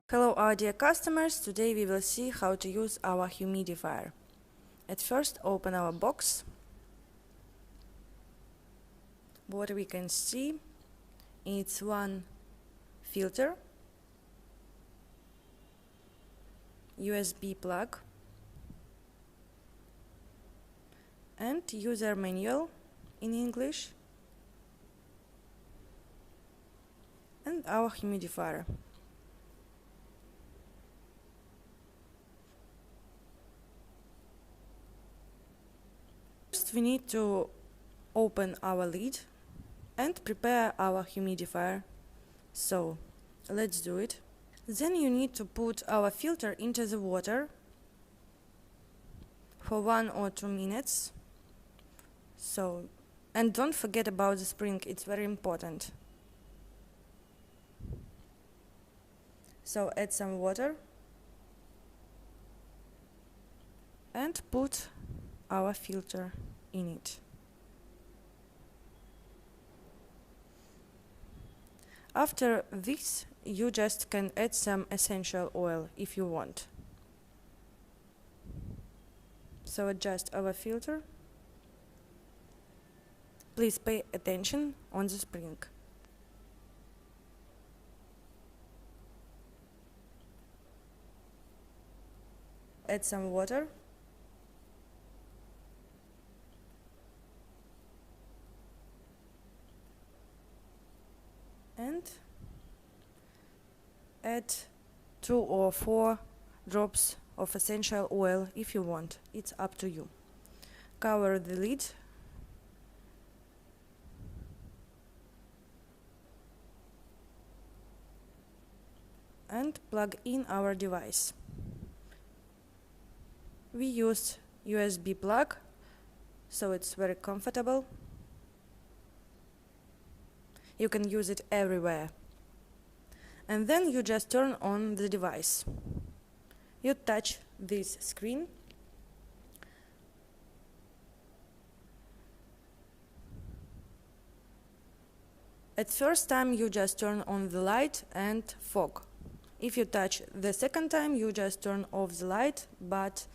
Hello our dear customers, today we will see how to use our humidifier. At first open our box. What we can see, it's one filter, USB plug and user manual in English and our humidifier. First we need to open our lid and prepare our humidifier. So let's do it. Then you need to put our filter into the water for 1 or 2 minutes. And don't forget about the spring, it's very important. So add some water and put our filter in it. After this, you just can add some essential oil if you want. So adjust our filter. Please pay attention on the spring. Add some water. And add 2 or 4 drops of essential oil if you want. It's up to you. Cover the lid. And plug in our device. We use USB plug, so it's very comfortable. You can use it everywhere. And then you just turn on the device. You touch this screen. At first time you just turn on the light and fog. If you touch the second time you just turn off the light, but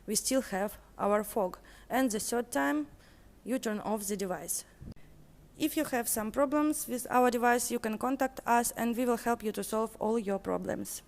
we still have our fog. And the third time you turn off the device. If you have some problems with our device, you can contact us and we will help you to solve all your problems.